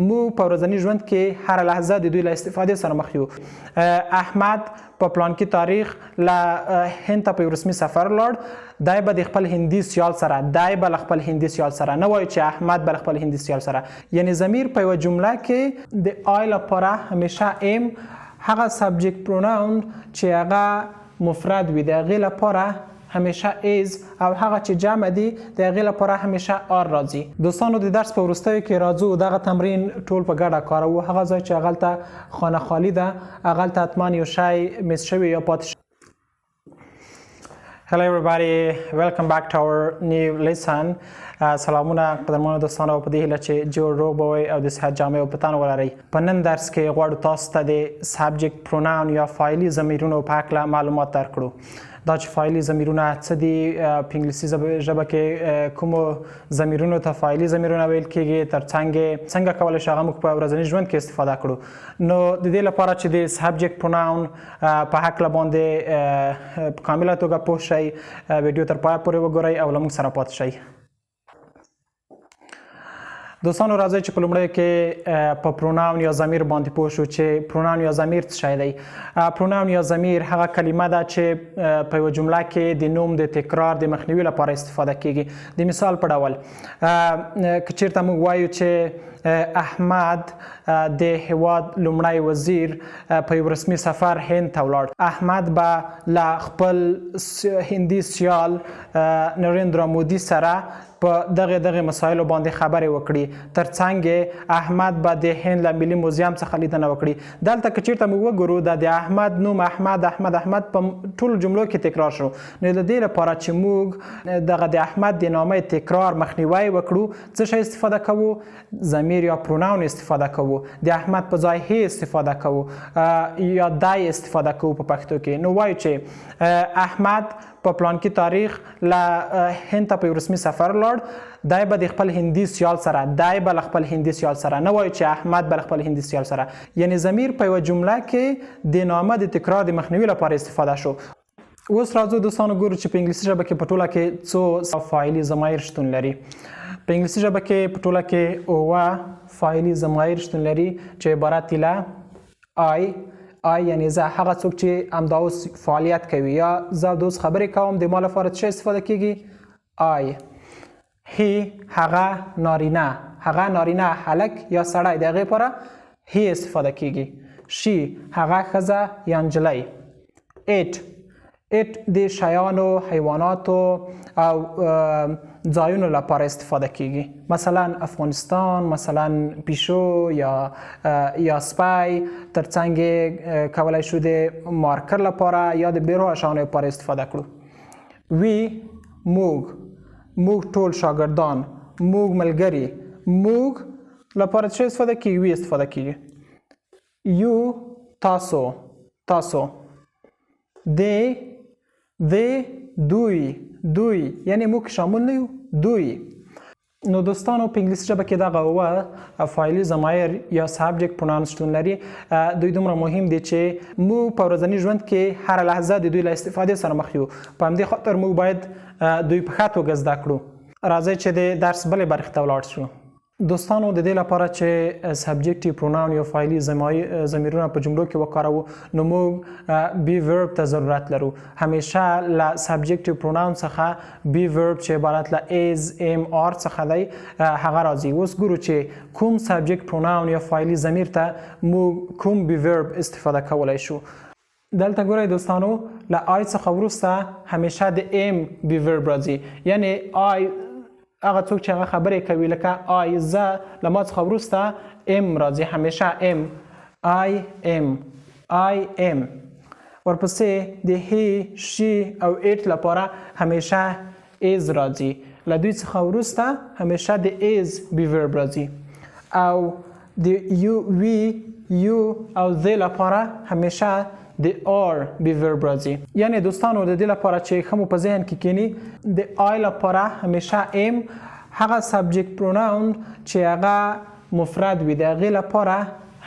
موږ په ورځني ژوند کې هر لحظه د دوی له استفادې سره مخ یو. احمد په پلانکي تاریخ له هند ته په یو رسمي سفر لاړ. دی به د خپل هندي سیال سره نه وایي چې احمد به له خپل هندي سیال سره. یعنی ضمیر په یوه جمله کې د آی لپاره همیشه ام هغه سبجیکټ پروناون چې هغه مفرد وي د هغې لپاره همیشه ایز او هغه چې جمع دي د هغې لپاره همیشه آر راځي. دوستانو د درس په وروستیو کې راځو دغه تمرین ټول په ګډه کاروو. هغه ځای چې هغلته خانه خالي ده هغلته حتما یو شی مس شوی یا پاتې. Hello everybody, welcome back to our new lesson. سلامونه قدرمنو دوستانو په دې هیله چې جوړ روغ به وئ او د صحت جامې او په تن ولرئ. په نن درس کې غواړو تاسو ته د سبجیکټ پروناون یا فاعلي ضمیرونو په هکله معلومات درکړو. دا چې فاعلي ضمیرونه څه دي، په انګلیسي ژبه کې کومو ضمیرونو ته فاعلي ضمیرونه ویل کیږي، څنګه کولی شو هغه موږ په ورځني ژوند کې استفاده کړو. نو د دې لپاره چې د سبجیکټ پروناون په هکله باندې په کامله توګه پوه شئ، ویډیو تر پایه پورې وګورئ او له موږ سره پاتې شئ. دوستانو راځئ چې په لومړیو کې په پروناون یا ضمیر باندې پوه شو چې پروناون یا ضمیر څه شی دی. پروناون یا ضمیر هغه کلمه ده چې په یوه جمله کې د نوم د تکرار د مخنیوي لپاره استفاده کیږي. د مثال په ډول که چیرته موږ وایو چې احمد د هیواد لومړی وزیر په یو رسمي سفر هند ته ولاړ. احمد به له خپل هندي سیال نریندرا مودي سره په دغه مسایلو باندې خبرې وکړي. ترڅنګ احمد به د هند له ملي موزیم څخه لیدنه وکړي. دلته که چیرته موږ وګورو د احمد نوم احمد په ټولو جملو کې تکرار شو. نو د دې لپاره چې موږ دغه د احمد د نامې تکرار مخنیوی وکړو څه شی استفاده کوو؟ ضمیر یا پروناون استفاده کوو. د احمد په ځای هی استفاده کوو یا دای استفاده کوو په پښتو کې. نو وایو چې احمد په پلانکي تاریخ له هند ته په یو رسمي سفر لاړ. دی به د خپل هندي سیال سره نه وایي چې احمد به له خپل هندي سیال سره. یعنی ضمیر په یوه جمله کې د نامه د تکرار د مخنیوي لپاره استفاده شو. اوس راځو دوستانو ګورو چې په انګلیسي ژبه کې په ټوله کې څو فاعلي ضمایر شتون لري. په انګلیسي ژبه کې په ټوله کې اوه فاعلي ضمایر شتون لري چې عبارت دي له آی یعنی زه هغه څوک چې همدا اوس فعالیت کوي یا زه د اوس خبرې کوم د ما لپاره څه استفاده کیږي؟ آی. هی هغه نارینه هلک یا سړی د هغې لپاره هی استفاده کیږي. شي هغه ښځه یا نجلۍ. ایټ د شیانو، حیواناتو او ځایونو لپاره استفاده کیږي. مثلا افغانستان، مثلا پیشو یا سپی. ترڅنګ کولی شو د مارکر لپاره یا د بیرو اشیانو لپاره استفاده کړو. وی موږ ټول شاګردان، موږ ملګري. موږ لپاره څه استفاده کیږي؟ وی استفاده کیږي. یو تاسو. دوی یعنی موږ شامل نه یو، دوی. نو دوستانو په انګلیسي ژبه کې دغه اوه فاعلي ضمایر یا سبجیکټ پروناونز شتون لري. دوی دومره مهم دي چې موږ په ورځني ژوند کې هر لحظه د دوی له استفادې سره مخ یو. په همدې خاطر موږ باید دوی په ښه توګه زده کړو. راځئ چې د درس بلې برخې ته ولاړ شو. دوستانو د دې لپاره چې سبجیکټیو پروناون یا فاعلي ضمیرونه په جملو کې وکاروو نو موږ بی ورب ته ضرورت لرو. همیشه له سبجیکټیو پروناون څخه بی ورب چې عبارت له ایز، ام، آر څخه دی هغه راځي. اوس ګورو چې کوم سبجیکټ پروناون یا فاعلي ضمیر ته موږ کوم بی ورب استفاده کولی شو. دلته ګورئ دوستانو له آی څخه وروسته همیشه د ام بی ورب راځي. یعنی آی هغه څوک چې هغه خبرې کوي لکه آی، زه له ما څخه وروسته ام راځي. همیشه ام. آی ام. ورپسې د هی، شي او ایټ لپاره همیشه ایز راځي. له دوی څخه وروسته همیشه د ایز بی ورب راځي. او د یو او زه لپاره همیشه د آر بی ورب راځي. یعنی دوستانو د دې لپاره چې ښه مو په ذهن کې کینی د آی لپاره همیشه ام هغه سبجیکټ پروناون چې هغه مفرد وي د هغې لپاره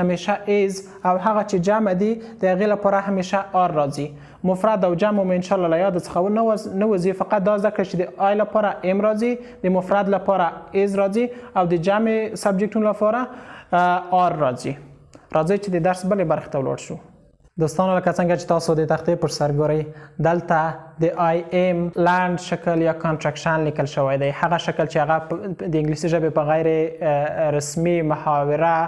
همیشه ایز او هغه چې جمع دي د هغې لپاره همیشه آر راځي. مفرد او جمع مو انشاءالله له یاد څخه نه وځي. فقط دا زده کړئ چې د آی لپاره ام راځي، د مفرد لپاره ایز راځي او د جمع سبجیکټونو لپاره آر راځي. راځي چې د درس بلې برخې ته ولاړ شو. دوستانو لکه څنګه چې تاسو د تختې پر سر ګورئ دلته د آی ایم لاند شکل یا کانټرکشن لیکل شوی دی. هغه شکل چې هغه د انګلیسي ژبې په غیر رسمي محاوره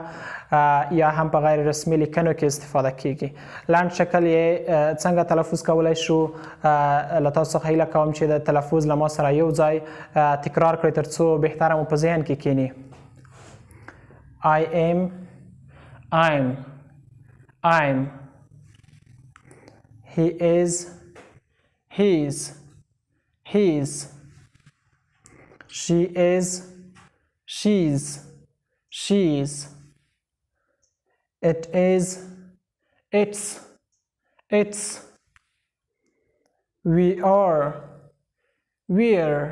یا هم په غیر رسمي لیکنو کې استفاده کیږي. لاند شکل یې څنګه تلفظ کولای شو؟ له تاسو څخه هیله کوم چې د تلفظ له ما سره یو ځای تکرار کړئ ترڅو بهتره مو په ذهن کې کینی. I am I'm he is he's she is she's it is it's we are we're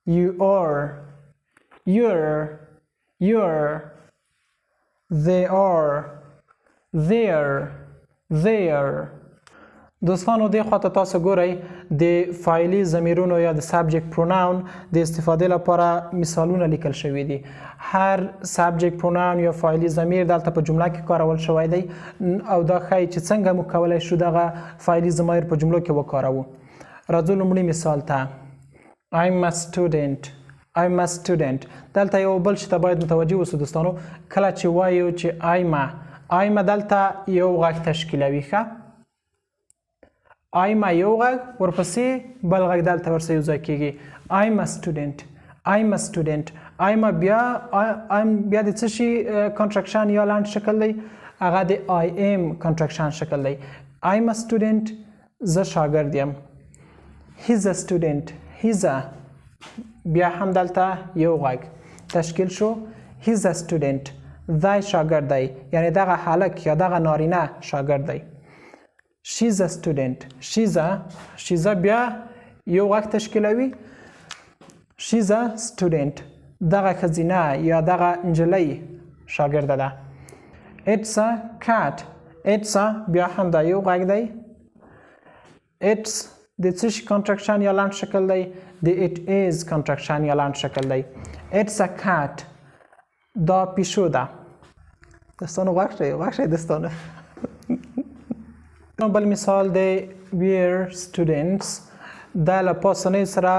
you are you're they are there. دوستانو دې خواته تاسو ګورئ د فاعلي ضمیرونو یا د سبجیکټ پروناون د استفادې لپاره مثالونه لیکل شوي دي. هر سبجیکټ پروناون یا فاعلي ضمیر دلته په جمله کې کارول شوی دی او دا ښایي چې څنګه موږ کولی شو دغه فاعلي ضمیر په جملو کې وکاروو. راځو لومړي مثال ته. I'm a student. دلته یو بل شي ته باید متوجه اوسو دوستانو. کله چې وایو چې آیمه دلته یو غږ تشکیلوي. ښه آیمه یو غږ ورپسې بل غږ دلته ورسره یو ځای کیږي. I'm a student. آیمه بیا د څه شي کانټرکشن یا لاند شکل دی؟ هغه د آی ایم کانټرکشن شکل دی. I'm a student زه شاګرد یم. He's a student. بیا هم دلته یو غږ تشکیل شو. He's a student. دی شاګرد دی، یعنی دغه هلک یا دغه نارینه شاګرد دی. She's a student. she's بیا یو غږ تشکیلوي. She's a student. دغه ښځینه یا دغه نجلۍ شاګرده ده. It's a cat. بیا هم دا یو غږ دی. It's د څه شي کانټرکشن یا لاند شکل دی؟ د it is کانټرکشن یا لاند شکل دی. It's a cat. دا پیشو ده. دوستانو غږ شئ دوستانو. بل مثال دی we're students. دا له پاسنۍ سره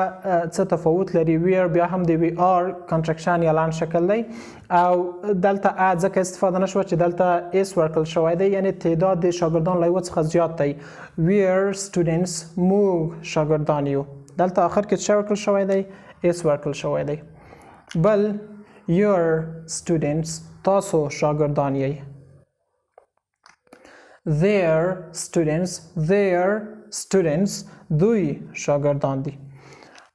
څه تفاوت لري؟ we're بیا هم د we are کانټرکشن یا لاند شکل دی او دلته ځکه استفاده نشوه چې دلته اس ورکړل شوی دی، یعنی تعداد د شاګردانو له یوه څخه زیات دی. we're students موږ شاګردان یو. دلته آخر کې څه ورکړل شوی دی؟ اس ورکړل شوی دی. بل you're students تاسو شاګردان یئ. they're students دوی شاګردان دي.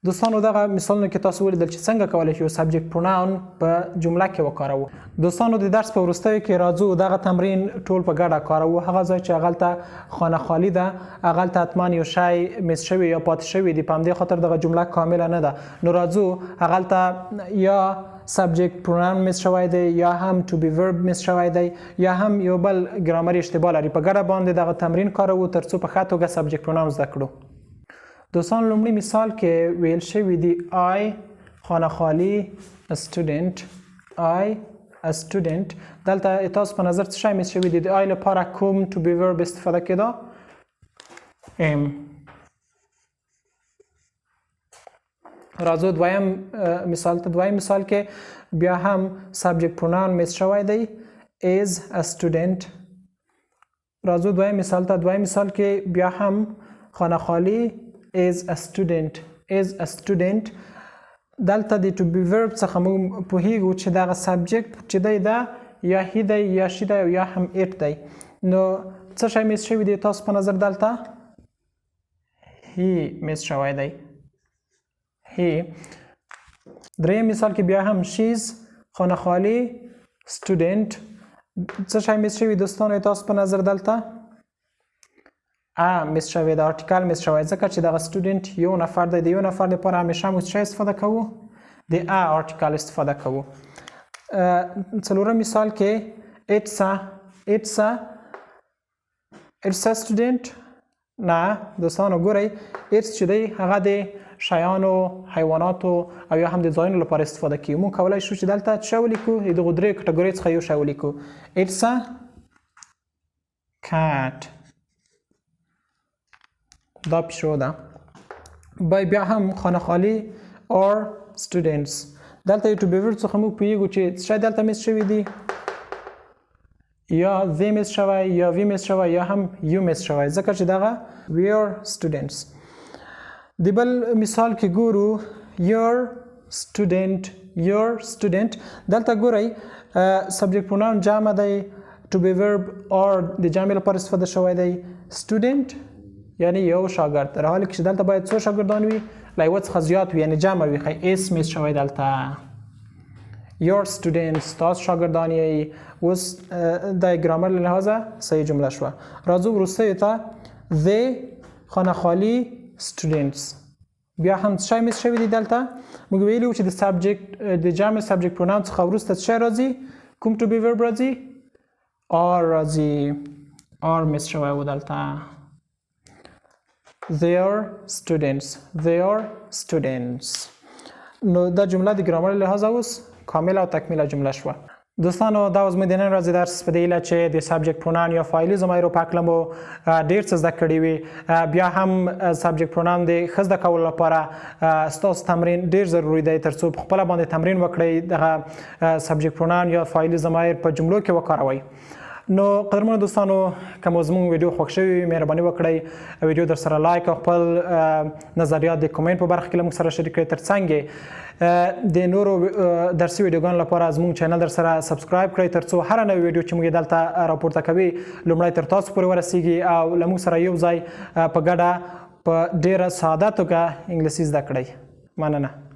دوستانو دغه مثالونه کې تاسو ولیدل چې څنګه کولی شو سبجیکټ پروناون په جمله کې وکاروو. دوستانو د درس په وروستیو کې راځو دغه تمرین ټول په ګډه کاروو. هغه ځای چې هغلته خانه خالي ده هغلته حتما یو شی مس شوی یا پاتې شوی دی، په همدې خاطر دغه جمله کامله نه ده. نو راځو هغلته یا سبجیکټ پروناون مس شوی دی یا هم to be verb مس شوی دی یا هم یو بل ګرامري اشتباه لري. په ګډه باندې دغه تمرین کاروو ترڅو په ښه توګه سبجیکټ پروناون زده کړو. دوستان لومړی مثال کې ویل شوی دی I خانه خالی a student. دلته تاسو په نظر څه شی مس شوی دی؟ د I لپاره کوم to be verb استفاده کېده؟ am. راځو دویم مثال ته. دویم مثال کې بیا هم سبجیکټ پروناون مس شوی دی is a student. راځو دویم مثال ته. دویم مثال کې بیا هم خانه خالی is a student. دلته د to be verb څخه موږ پوهیږو چې دغه سبجیکټ چې دی ده یا هی دی یا شي دی یا هم it دی. نو څه شی مس شوی دی تاسو په نظر دلته؟ he مس شوی دی. دریم مثال کې بیا هم she's خانه خالی student. څه شی مس شوی دوستانو تاسو په نظر دلته؟ مس شوی د آرټیکل مس شوی ځکه چې دغه سټوډنټ یو نفر دی. د یو نفر لپاره همیشه موږ څه استفاده کوو؟ د آرټیکل استفاده کوو. څلورم مثال کې it's a student. نه دوستانو ګورئ it's چې دی هغه د شیانو حیواناتو او یا هم د ځایونو لپاره استفاده کوي موږ کولای شو چې دلته څه ولیکو د دغو درې کټګورۍ څخه یو شی ولیکو it's a cat دا پیشو ده بیا هم خانه خالی or students دلته یو to be verb څخه موږ پوهیږو چې څه دلته میس شوي دي یا they میس شوی یا we میس شوی یا هم you میس شوی ځکه چې دغه we are students د بل مثال کې ګورو your student دلته ګورئ subject pronoun جمع دی to be verb or د جمع لپاره استفاده شوی دی student یعنی یو شاګرد در حالی چې دلته باید څو شاګردان وي له یوه څخه زیات وي یعنی جمع وي ښایي اس میس شوی دلته your students تاسو شاګردان یې اوس د ګرامر له لحاظه صحیح جمله شوه راځو وروستیو ته they خانه خالي students بیا هم څه میس شوی دی دلته موږ ویلي وو چې د subject د جمع subject pronoun څخه وروسته څه راځي کوم to be verb راځي or راځي or میس شوی و دلته they are students نو دا جمله د ګرامر له لحاظه اوس کامله او تکمیله جمله شوه دوستانو دا اوس مې د نن ورځې درس په دې هیله چې د سبجکټ پروناون یا فاعلي ضمیرو په هکله مو ډېر څه زده کړي وي بیا هم سبجکټ پروناون د ښه زده کولو لپاره ستاسو تمرین ډېر ضروري دی تر څو په خپله باندې تمرین وکړئ دغه سبجکټ پروناون یا فاعلي ضمایر په جملو کې وکاروئ نو قدرمنو دوستانو که مو زموږ ویډیو خوښ شوی وي مهرباني وکړئ ویډیو در سره لایک او خپل نظریات د کومنټ په برخه کې له موږ سره شریک کړئ ترڅنګ د نورو درسي ویډیوګانو لپاره زموږ چینل در سره سبسکرایب کړئ ترڅو هره نوې ویډیو چې موږ دلته راپورته کوي لومړی تر تاسو پورې ورسیږي او له موږ سره یو ځای په ګډه په ډیره ساده توګه انګلیسي زده کړئ مننه